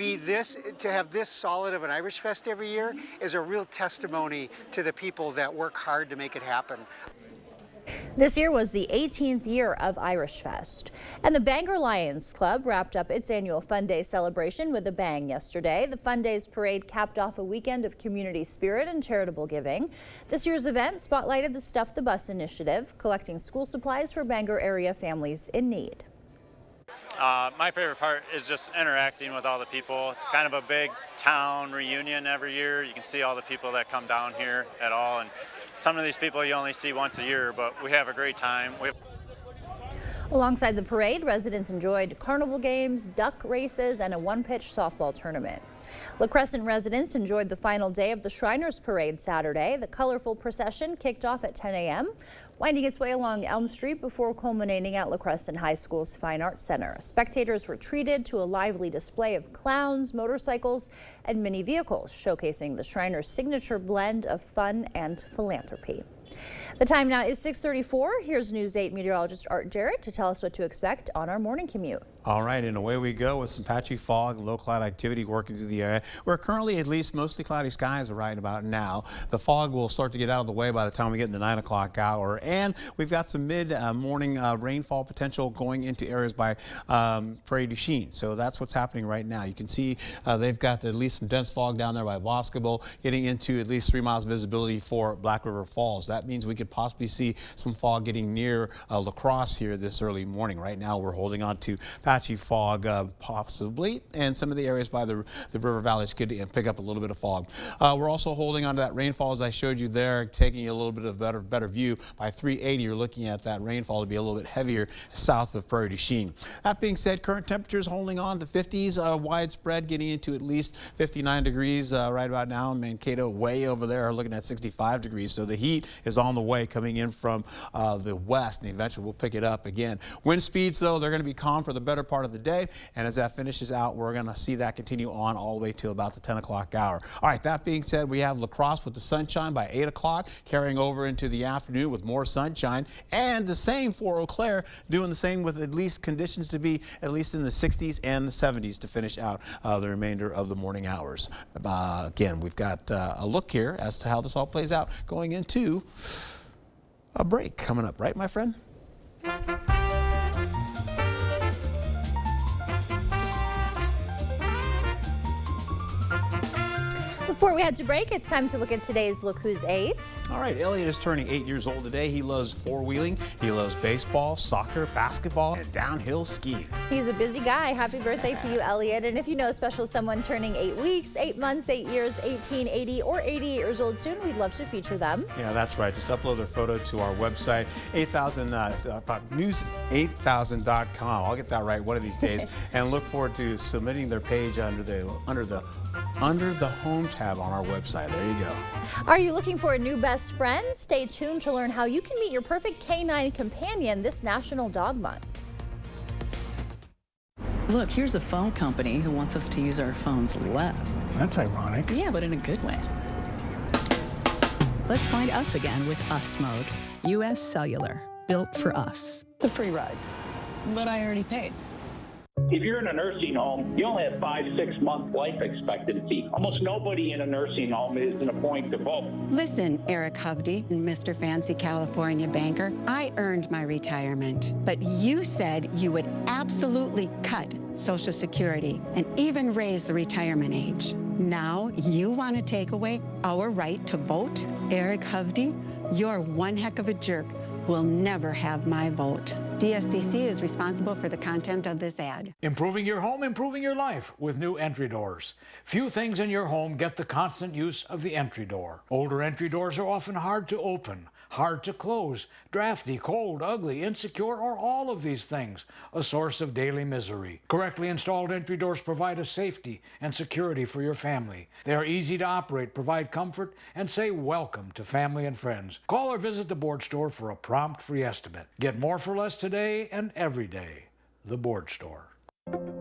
have this solid of an Irish Fest every year is a real testimony to the people that work hard to make it happen. This year was the 18th year of Irish Fest, and the Bangor Lions Club wrapped up its annual Fun Day celebration with a bang yesterday. The Fun Days parade capped off a weekend of community spirit and charitable giving. This year's event spotlighted the Stuff the Bus initiative, collecting school supplies for Bangor area families in need. My favorite part is just interacting with all the people. It's kind of a big town reunion every year. You can see all the people that come down here at all, and some of these people you only see once a year, but we have a great time. Alongside the parade, residents enjoyed carnival games, duck races, and a one-pitch softball tournament. La Crescent residents enjoyed the final day of the Shriners Parade Saturday. The colorful procession kicked off at 10 a.m., winding its way along Elm Street before culminating at La Crescent High School's Fine Arts Center. Spectators were treated to a lively display of clowns, motorcycles, and mini vehicles, showcasing the Shriners' signature blend of fun and philanthropy. The time now is 6:34. Here's News 8 meteorologist Art Jarrett to tell us what to expect on our morning commute. All right, and away we go with some patchy fog, low cloud activity working through the area. We're currently at least mostly cloudy skies right about now. The fog will start to get out of the way by the time we get in the 9 o'clock hour. And we've got some mid-morning rainfall potential going into areas by Prairie du Chien. So that's what's happening right now. You can see they've got at least some dense fog down there by Boscobel, getting into at least 3 miles visibility for Black River Falls. That means we could possibly see some fog getting near La Crosse here this early morning. Right now we're holding on to patchy fog possibly, and some of the areas by the river valleys could pick up a little bit of fog. We're also holding on to that rainfall as I showed you there, taking a little bit of better view. By 380 you're looking at that rainfall to be a little bit heavier south of Prairie du Chien. That being said, current temperatures holding on to 50s widespread, getting into at least 59 degrees right about now. Mankato way over there are looking at 65 degrees, so the heat is on the way coming in from the west, and eventually we'll pick it up again. Wind speeds though, they're going to be calm for the better part of the day, and as that finishes out, we're going to see that continue on all the way till about the 10 o'clock hour. All right, that being said, we have La Crosse with the sunshine by 8 o'clock, carrying over into the afternoon with more sunshine, and the same for Eau Claire, doing the same with at least conditions to be at least in the 60s and the 70s to finish out the remainder of the morning hours. Again, we've got a look here as to how this all plays out going into a break coming up, right, my friend? Before we head to break, it's time to look at today's Look Who's 8. All right, Elliot is turning 8 years old today. He loves four-wheeling, he loves baseball, soccer, basketball, and downhill skiing. He's a busy guy. Happy birthday to you, Elliot. And if you know a special someone turning 8 weeks, 8 months, 8 years, 18, 80, or 88 years old soon, we'd love to feature them. Yeah, that's right. Just upload their photo to our website, news8000.com. I'll get that right one of these days, and look forward to submitting their page under the home tab on our website. There you go. Are you looking for a new best friend? Stay tuned to learn how you can meet your perfect canine companion this National Dog Month. Look, here's a phone company who wants us to use our phones less. That's ironic. Yeah, but in a good way. Let's find us again with Us Mode. U.S. Cellular, built for us. It's a free ride, but I already paid. If you're in a nursing home, you only have 5-6 month life expectancy. Almost nobody in a nursing home is in a point to vote. Listen, Eric Hovde, Mr. Fancy California banker, I earned my retirement, but you said you would absolutely cut Social Security and even raise the retirement age. Now you want to take away our right to vote? Eric Hovde, you're one heck of a jerk. Will never have my vote. DSCC is responsible for the content of this ad. Improving your home, improving your life with new entry doors. Few things in your home get the constant use of the entry door. Older entry doors are often hard to open, hard to close, drafty, cold, ugly, insecure, or all of these things, a source of daily misery. Correctly installed entry doors provide a safety and security for your family. They are easy to operate, provide comfort, and say welcome to family and friends. Call or visit the Board Store for a prompt free estimate. Get more for less today and every day. The Board Store.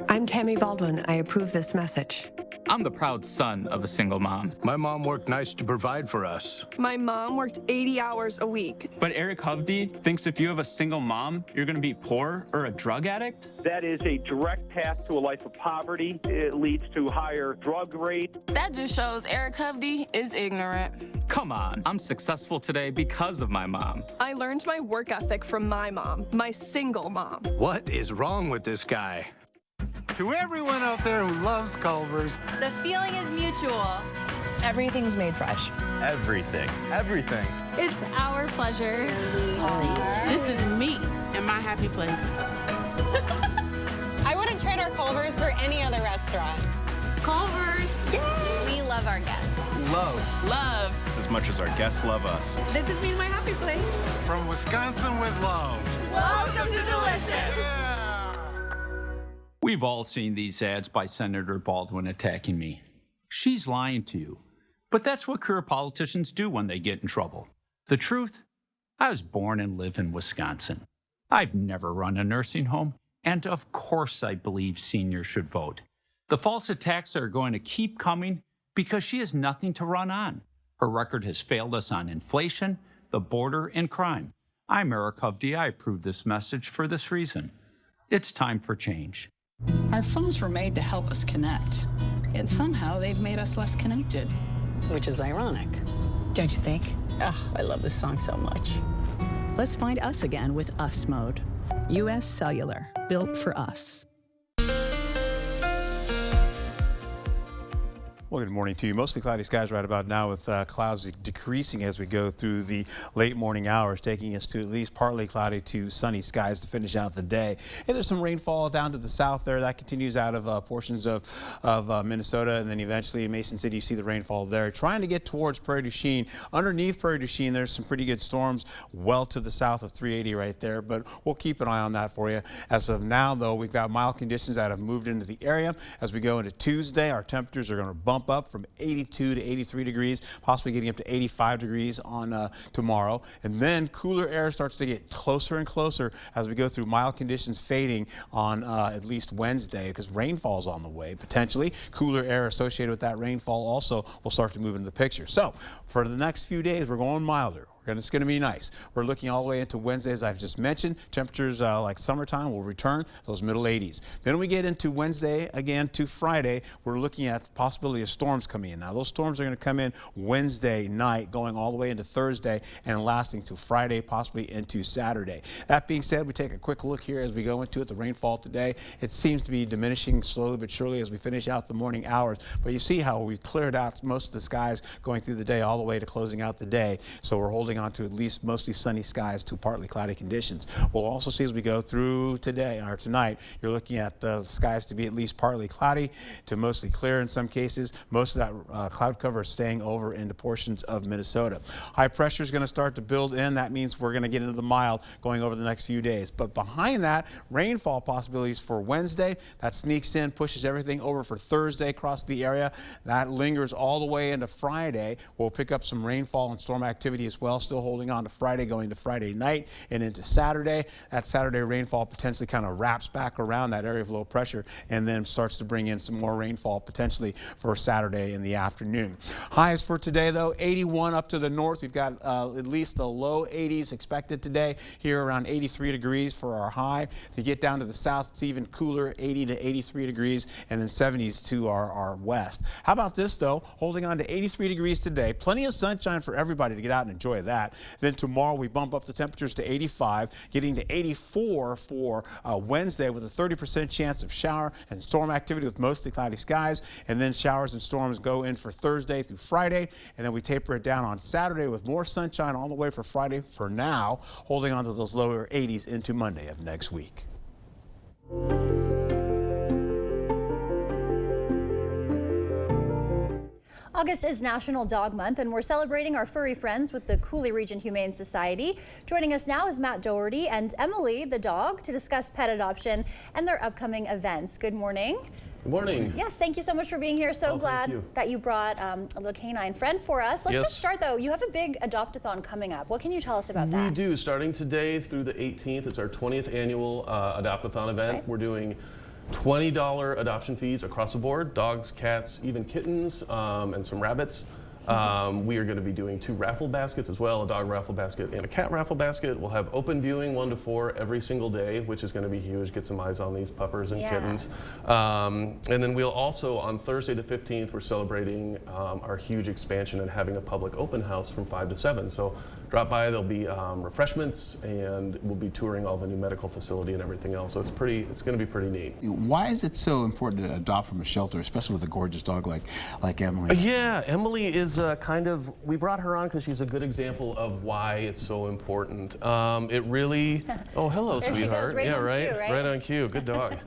I'm Tammy Baldwin. I approve this message. I'm the proud son of a single mom. My mom worked nights to provide for us. My mom worked 80 hours a week. But Eric Hovde thinks if you have a single mom, you're going to be poor or a drug addict? That is a direct path to a life of poverty. It leads to higher drug rate. That just shows Eric Hovde is ignorant. Come on, I'm successful today because of my mom. I learned my work ethic from my mom, my single mom. What is wrong with this guy? To everyone out there who loves Culver's, the feeling is mutual. Everything's made fresh. Everything. Everything. It's our pleasure. This is me and my happy place. I wouldn't trade our Culver's for any other restaurant. Culver's. Yay! We love our guests. Love. Love. As much as our guests love us. This is me and my happy place. From Wisconsin with love. Welcome to Delicious. We've all seen these ads by Senator Baldwin attacking me. She's lying to you. But that's what career politicians do when they get in trouble. The truth? I was born and live in Wisconsin. I've never run a nursing home, and of course I believe seniors should vote. The false attacks are going to keep coming because she has nothing to run on. Her record has failed us on inflation, the border, and crime. I'm Eric Hovde. I approve this message for this reason. It's time for change. Our phones were made to help us connect, and somehow they've made us less connected. Which is ironic. Don't you think? Oh, I love this song so much. Let's find us again with Us Mode. U.S. Cellular, built for us. Well, good morning to you. Mostly cloudy skies right about now with clouds decreasing as we go through the late morning hours, taking us to at least partly cloudy to sunny skies to finish out the day. And there's some rainfall down to the south there. That continues out of portions of Minnesota, and then eventually in Mason City you see the rainfall there. Trying to get towards Prairie du Chien. Underneath Prairie du Chien there's some pretty good storms well to the south of 380 right there, but we'll keep an eye on that for you. As of now though, we've got mild conditions that have moved into the area. As we go into Tuesday, our temperatures are going to bump up from 82 to 83 degrees, possibly getting up to 85 degrees on tomorrow. And then cooler air starts to get closer and closer as we go through mild conditions fading on at least Wednesday, because rainfall's on the way potentially. Cooler air associated with that rainfall also will start to move into the picture. So for the next few days, we're going milder. It's going to be nice. We're looking all the way into Wednesday, as I've just mentioned. Temperatures like summertime will return, those middle 80s. Then we get into Wednesday again to Friday. We're looking at the possibility of storms coming in. Now, those storms are going to come in Wednesday night, going all the way into Thursday and lasting to Friday, possibly into Saturday. That being said, we take a quick look here as we go into it. The rainfall today, it seems to be diminishing slowly but surely as we finish out the morning hours. But you see how we cleared out most of the skies going through the day all the way to closing out the day. So we're holding on to at least mostly sunny skies to partly cloudy conditions. We'll also see as we go through today or tonight, you're looking at the skies to be at least partly cloudy to mostly clear in some cases. Most of that cloud cover is staying over into portions of Minnesota. High pressure is going to start to build in. That means we're going to get into the mild going over the next few days. But behind that, rainfall possibilities for Wednesday. That sneaks in, pushes everything over for Thursday across the area. That lingers all the way into Friday. We'll pick up some rainfall and storm activity as well. Still holding on to Friday, going to Friday night and into Saturday. That Saturday rainfall potentially kind of wraps back around that area of low pressure and then starts to bring in some more rainfall potentially for Saturday in the afternoon. Highs for today though, 81 up to the north. We've got at least the low 80s expected today, here around 83 degrees for our high. To get down to the south, it's even cooler, 80 to 83 degrees, and then 70s to our west. How about this though, holding on to 83 degrees today, plenty of sunshine for everybody to get out and enjoy that. Then tomorrow we bump up the temperatures to 85, getting to 84 for Wednesday with a 30% chance of shower and storm activity with mostly cloudy skies. And then showers and storms go in for Thursday through Friday. And then we taper it down on Saturday with more sunshine all the way for Friday for now, holding on to those lower 80s into Monday of next week. August is National Dog Month, and we're celebrating our furry friends with the Coulee Region Humane Society. Joining us now is Matt Doherty and Emily, the dog, to discuss pet adoption and their upcoming events. Good morning. Good morning. Yes, thank you so much for being here. So glad that you brought a little canine friend for us. Let's just start though. You have a big adopt-a-thon coming up. What can you tell us about that? We do, starting today through the 18th. It's our 20th annual adopt-a-thon event. Okay. We're doing $20 adoption fees across the board, dogs, cats, even kittens, and some rabbits. We are going to be doing 2 raffle baskets as well, a dog raffle basket and a cat raffle basket. We'll have open viewing 1 to 4 every single day, which is going to be huge. Get some eyes on these puppers and kittens. And then we'll also, on Thursday the 15th, we're celebrating our huge expansion and having a public open house from 5 to 7. So drop by, there'll be refreshments, and we'll be touring all the new medical facility and everything else. So it's going to be pretty neat. Why is it so important to adopt from a shelter, especially with a gorgeous dog like Emily? Yeah, Emily is we brought her on because she's a good example of why it's so important. It really, oh, hello, sweetheart. Right on right? Cue, right? Right on cue, good dog.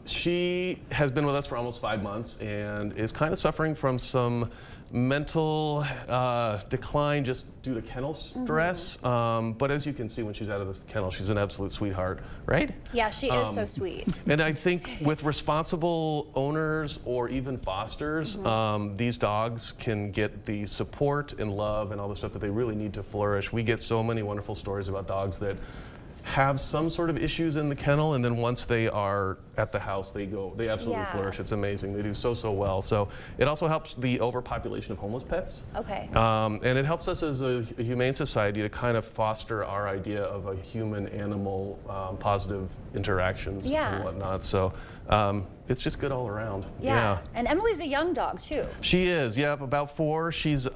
She has been with us for almost 5 months and is kind of suffering from some mental decline just due to kennel stress. But as you can see when she's out of the kennel, she's an absolute sweetheart, right? Yeah, she is so sweet. And I think with responsible owners or even fosters, these dogs can get the support and love and all the stuff that they really need to flourish. We get so many wonderful stories about dogs that have some sort of issues in the kennel, and then once they are at the house, they absolutely flourish. It's amazing. They do so well. So it also helps the overpopulation of homeless pets. Okay. And it helps us as a humane society to kind of foster our idea of a human-animal positive interactions and whatnot. So it's just good all around. Yeah. And Emily's a young dog too. She is, yep, about 4. She's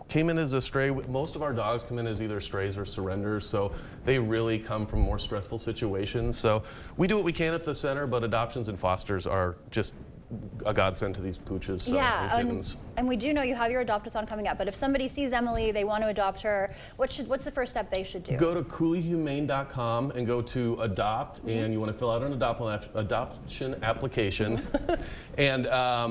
came in as a stray. Most of our dogs come in as either strays or surrenders, so they really come from more stressful situations. So we do what we can at the center, but adoptions and fosters are just a godsend to these pooches and kittens. And we do know you have your adopt-a-thon coming up, but if somebody sees Emily, they want to adopt her, what's the first step they should do? Go to cooleyhumane.com and go to adopt, and you want to fill out an adoption application. And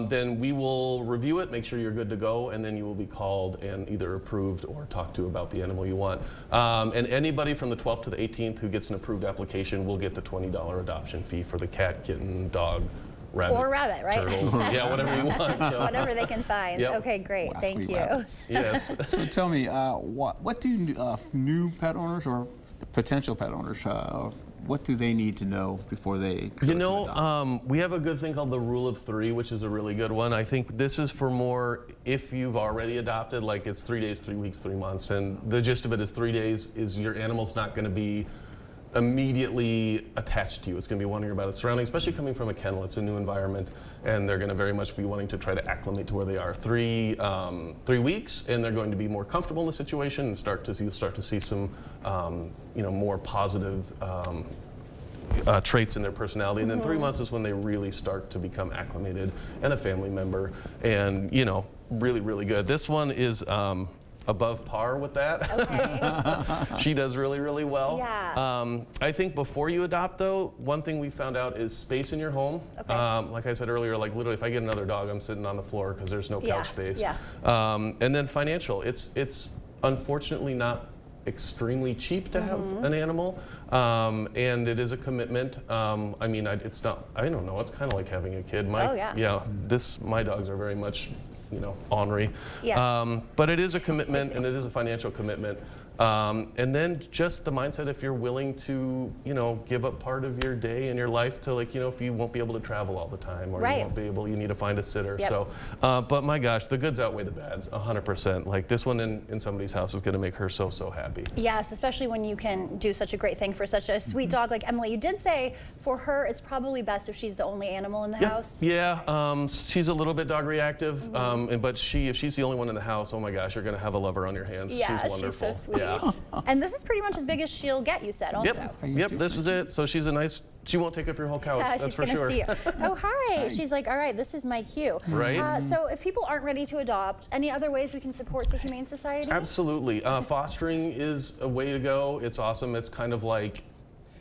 then we will review it, make sure you're good to go, and then you will be called and either approved or talked to about the animal you want. And anybody from the 12th to the 18th who gets an approved application will get the $20 adoption fee for the cat, kitten, dog, rabbit. Or rabbit, right? Turtle. Yeah, whatever you want. So. Whatever they can find. Yep. Okay, great. Thank you. Yes. So tell me, what do new pet owners or potential pet owners, what do they need to know before they go to adopt? We have a good thing called the Rule of 3, which is a really good one. I think this is for more if you've already adopted, like it's 3 days, 3 weeks, 3 months. And the gist of it is 3 days is your animal's not going to be immediately attached to you. It's going to be wondering about its surroundings, especially coming from a kennel. It's a new environment, and they're going to very much be wanting to try to acclimate to where they are. 3 weeks, and they're going to be more comfortable in the situation and start to see some more positive traits in their personality. And then 3 months is when they really start to become acclimated and a family member, and really, really good. This one is above par with that. Okay. She does really, really well. Yeah. I think before you adopt, though, one thing we found out is space in your home. Okay. Like I said earlier, like literally if I get another dog, I'm sitting on the floor because there's no couch space. Yeah. And then financial. It's unfortunately not extremely cheap to have an animal, and it is a commitment. I mean, it's not, I don't know, it's kind of like having a kid. My dogs are very much ornery. Yes. But it is a commitment, and it is a financial commitment. And then just the mindset, if you're willing to, give up part of your day and your life to, like, if you won't be able to travel all the time, or you won't be able, you need to find a sitter. Yep. So, but my gosh, the goods outweigh the bads, 100%. Like this one in somebody's house is going to make her so happy. Yes, especially when you can do such a great thing for such a sweet dog like Emily. You did say for her, it's probably best if she's the only animal in the house. Yeah, she's a little bit dog reactive, but if she's the only one in the house, oh my gosh, you're going to have a lover on your hands. Yeah, she's wonderful. She's so sweet. Yeah. And this is pretty much as big as she'll get, you said, also. Yep, this is it. So she's she won't take up your whole couch, that's for sure. See oh, hi. She's like, all right, this is my cue. Right. So if people aren't ready to adopt, any other ways we can support the Humane Society? Absolutely. Fostering is a way to go. It's awesome. It's kind of like,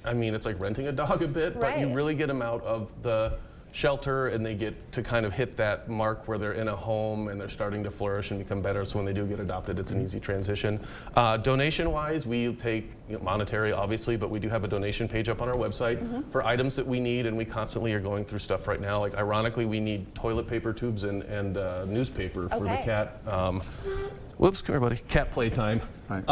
it's like renting a dog a bit, but you really get them out of the shelter and they get to kind of hit that mark where they're in a home and they're starting to flourish and become better. So when they do get adopted, it's an easy transition. Donation-wise, we take monetary, obviously, but we do have a donation page up on our website for items that we need, and we constantly are going through stuff right now. Like, ironically, we need toilet paper tubes and newspaper for the cat. Whoops, come here, buddy. Cat playtime. Right.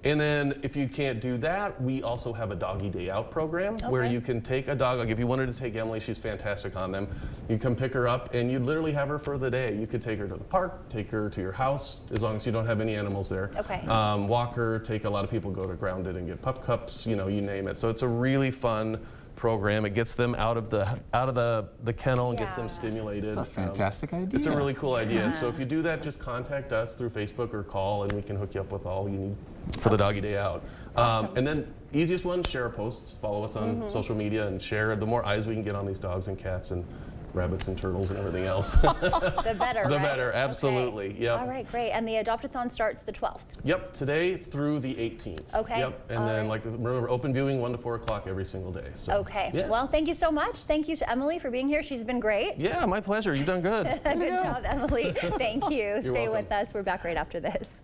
And then if you can't do that, we also have a doggy day out program where you can take a dog. Like if you wanted to take Emily, she's fantastic on them. You come pick her up and you'd literally have her for the day. You could take her to the park, take her to your house, as long as you don't have any animals there. Okay. Walk her, a lot of people go to Grounded and get pup cups, you name it. So it's a really fun program. It gets them out of the kennel and gets them stimulated. It's a fantastic idea. It's a really cool idea. And so if you do that, just contact us through Facebook or call, and we can hook you up with all you need for the doggy day out. And then easiest one, share our posts, follow us on social media, and share. The more eyes we can get on these dogs and cats, and rabbits and turtles and everything else. The better, The right? better, absolutely. Okay. Yep. All right, great. And the Adopt-a-thon starts the 12th. Yep, today through the 18th. Okay. Yep, and then like remember, open viewing 1 to 4 o'clock every single day. So, Okay. Yeah. Well, thank you so much. Thank you to Emily for being here. She's been great. Yeah, my pleasure. You've done good. Good job, Emily. Thank you. You're Stay welcome. with us. We're back right after this.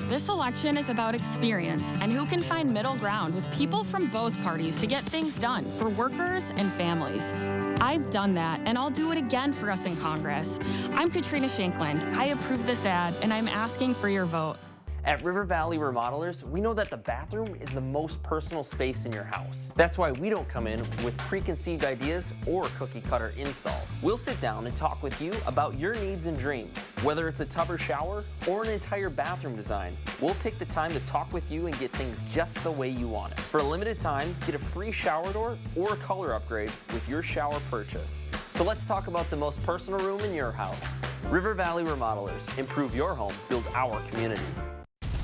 This election is about experience and who can find middle ground with people from both parties to get things done for workers and families. I've done that, and I'll do it again for us in Congress. I'm Katrina Shankland. I approve this ad, and I'm asking for your vote. At River Valley Remodelers, we know that the bathroom is the most personal space in your house. That's why we don't come in with preconceived ideas or cookie-cutter installs. We'll sit down and talk with you about your needs and dreams. Whether it's a tub or shower or an entire bathroom design, we'll take the time to talk with you and get things just the way you want it. For a limited time, get a free shower door or a color upgrade with your shower purchase. So let's talk about the most personal room in your house. River Valley Remodelers. Improve your home, build our community.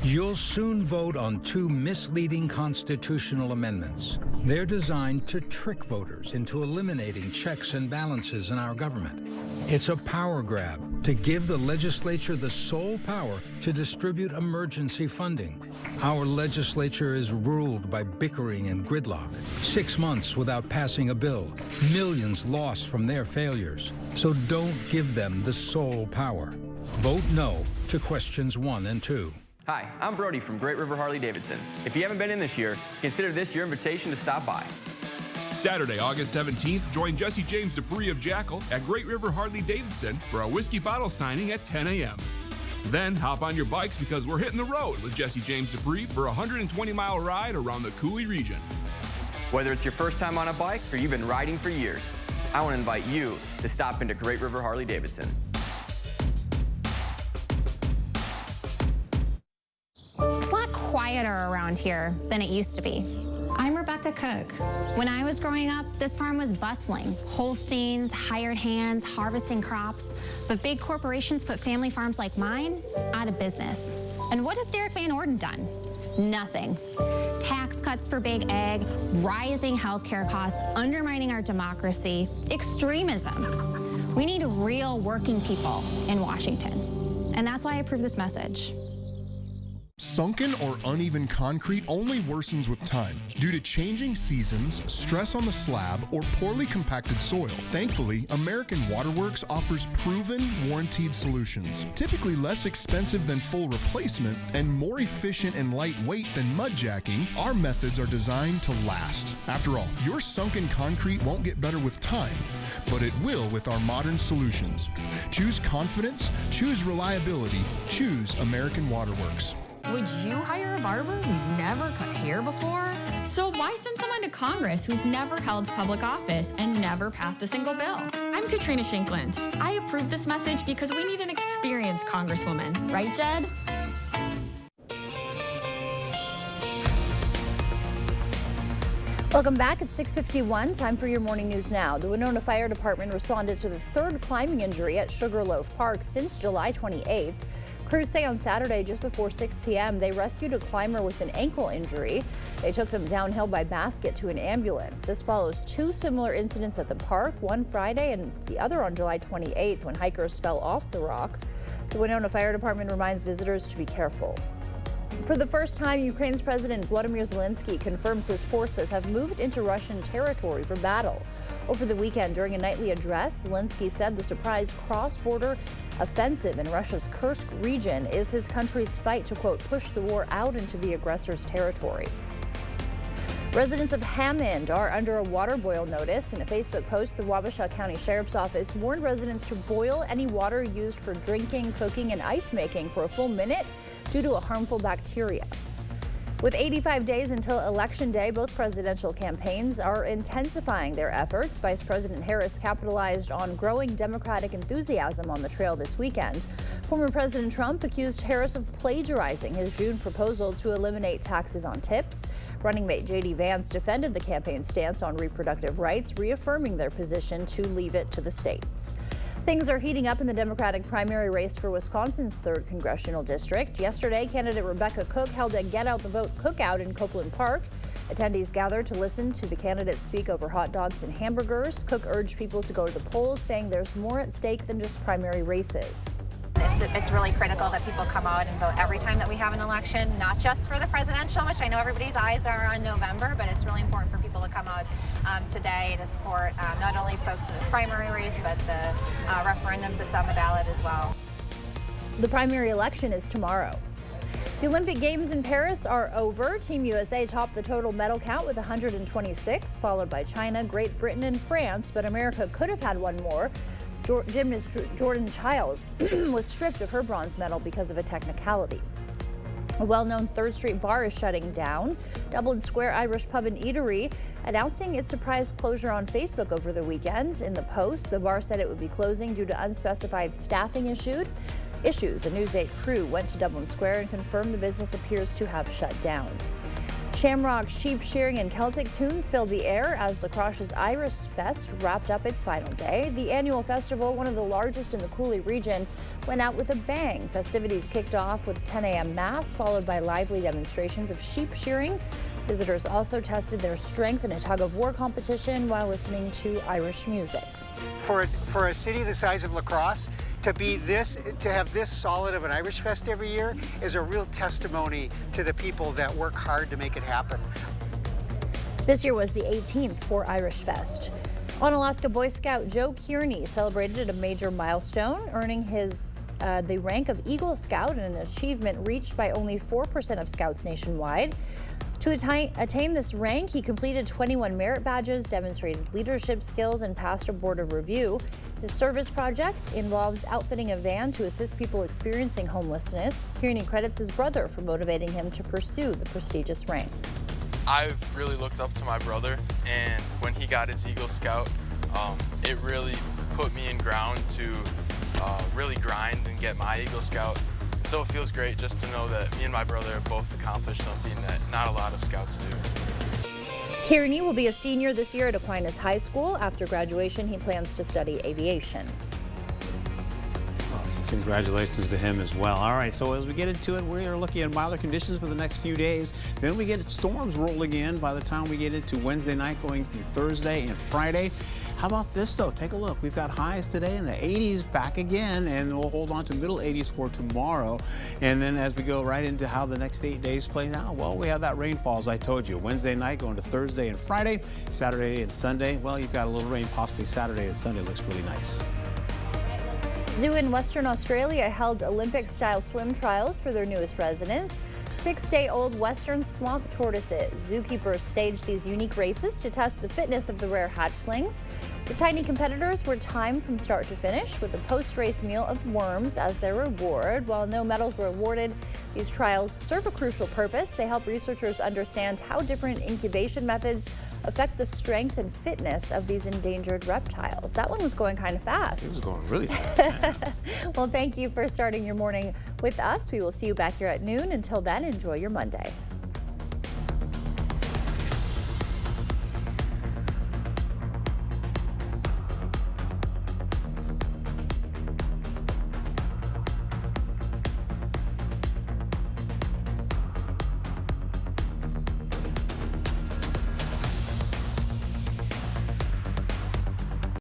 You'll soon vote on 2 misleading constitutional amendments. They're designed to trick voters into eliminating checks and balances in our government. It's a power grab to give the legislature the sole power to distribute emergency funding. Our legislature is ruled by bickering and gridlock. 6 months without passing a bill. Millions lost from their failures. So don't give them the sole power. Vote no to questions 1 and 2. Hi, I'm Brody from Great River Harley-Davidson. If you haven't been in this year, consider this your invitation to stop by. Saturday, August 17th, join Jesse James Dupree of Jackal at Great River Harley-Davidson for a whiskey bottle signing at 10 a.m. Then hop on your bikes because we're hitting the road with Jesse James Dupree for a 120-mile ride around the Cooley region. Whether it's your first time on a bike or you've been riding for years, I want to invite you to stop into Great River Harley-Davidson. It's a lot quieter around here than it used to be. I'm Rebecca Cook. When I was growing up, this farm was bustling. Holsteins, hired hands, harvesting crops. But big corporations put family farms like mine out of business. And what has Derek Van Orden done? Nothing. Tax cuts for big ag, rising healthcare costs, undermining our democracy, extremism. We need real working people in Washington. And that's why I approve this message. Sunken or uneven concrete only worsens with time due to changing seasons, stress on the slab, or poorly compacted soil. Thankfully, American Waterworks offers proven, warranted solutions. Typically less expensive than full replacement and more efficient and lightweight than mud jacking, our methods are designed to last. After all, your sunken concrete won't get better with time, but it will with our modern solutions. Choose confidence, choose reliability, choose American Waterworks. Would you hire a barber who's never cut hair before? So why send someone to Congress who's never held public office and never passed a single bill? I'm Katrina Shankland. I approve this message because we need an experienced congresswoman. Right, Jed? Welcome back. It's 6:51. Time for your morning news now. The Winona Fire Department responded to the 3rd climbing injury at Sugarloaf Park since July 28th. Crews say on Saturday, just before 6 p.m., they rescued a climber with an ankle injury. They took them downhill by basket to an ambulance. This follows 2 similar incidents at the park, one Friday and the other on July 28th when hikers fell off the rock. The Winona Fire Department reminds visitors to be careful. For the first time, Ukraine's President Volodymyr Zelensky confirms his forces have moved into Russian territory for battle. Over the weekend, during a nightly address, Zelensky said the surprise cross-border offensive in Russia's Kursk region is his country's fight to, quote, push the war out into the aggressor's territory. Residents of Hammond are under a water boil notice. In a Facebook post, the Wabasha County Sheriff's Office warned residents to boil any water used for drinking, cooking, and ice making for a full minute due to a harmful bacteria. With 85 days until Election Day, both presidential campaigns are intensifying their efforts. Vice President Harris capitalized on growing Democratic enthusiasm on the trail this weekend. Former President Trump accused Harris of plagiarizing his June proposal to eliminate taxes on tips. Running mate J.D. Vance defended the campaign's stance on reproductive rights, reaffirming their position to leave it to the states. Things are heating up in the Democratic primary race for Wisconsin's 3rd congressional district. Yesterday, candidate Rebecca Cook held a Get Out the Vote cookout in Copeland Park. Attendees gathered to listen to the candidates speak over hot dogs and hamburgers. Cook urged people to go to the polls, saying there's more at stake than just primary races. It's really critical that people come out and vote every time that we have an election, not just for the presidential, which I know everybody's eyes are on November, but it's really important for people to come out today to support not only folks in this primary race, but the referendums that's on the ballot as well. The primary election is tomorrow. The Olympic Games in Paris are over. Team USA topped the total medal count with 126, followed by China, Great Britain, and France, but America could have had one more. Gymnast Jordan Chiles was stripped of her bronze medal because of a technicality. A well-known 3rd Street bar is shutting down. Dublin Square Irish Pub and Eatery announcing its surprise closure on Facebook over the weekend. In the post, the bar said it would be closing due to unspecified staffing issues. A News 8 crew went to Dublin Square and confirmed the business appears to have shut down. Shamrock, sheep shearing, and Celtic tunes filled the air as La Croche's Irish Fest wrapped up its final day. The annual festival, one of the largest in the Cooley region, went out with a bang. Festivities kicked off with 10 a.m. Mass, followed by lively demonstrations of sheep shearing. Visitors also tested their strength in a tug-of-war competition while listening to Irish music. For a city the size of La Crosse, to have this solid of an Irish Fest every year is a real testimony to the people that work hard to make it happen. This year was the 18th for Irish Fest. Onalaska Boy Scout Joe Kearney celebrated a major milestone, earning the rank of Eagle Scout, an achievement reached by only 4% of Scouts nationwide. To attain this rank, he completed 21 merit badges, demonstrated leadership skills, and passed a board of review. His service project involved outfitting a van to assist people experiencing homelessness. Kearney credits his brother for motivating him to pursue the prestigious rank. I've really looked up to my brother, and when he got his Eagle Scout, it really put me in ground to really grind and get my Eagle Scout. So it feels great just to know that me and my brother have both accomplished something that not a lot of Scouts do. Kearney will be a senior this year at Aquinas High School. After graduation, he plans to study aviation. Congratulations to him as well. All right, so as we get into it, we are looking at milder conditions for the next few days. Then we get storms rolling in by the time we get into Wednesday night, going through Thursday and Friday. How about this, though? Take a look. We've got highs today in the 80s back again, and we'll hold on to middle 80s for tomorrow. And then as we go right into how the next 8 days play out, well, we have that rainfall, as I told you. Wednesday night going to Thursday and Friday. Saturday and Sunday, well, you've got a little rain, possibly Saturday and Sunday. Looks really nice. Zoo in Western Australia held Olympic-style swim trials for their newest residents. 6-day-old Western swamp tortoises. Zookeepers staged these unique races to test the fitness of the rare hatchlings. The tiny competitors were timed from start to finish with a post-race meal of worms as their reward. While no medals were awarded, these trials serve a crucial purpose. They help researchers understand how different incubation methods affect the strength and fitness of these endangered reptiles. That one was going kind of fast. It was going really fast. Well, thank you for starting your morning with us. We will see you back here at noon. Until then, enjoy your Monday.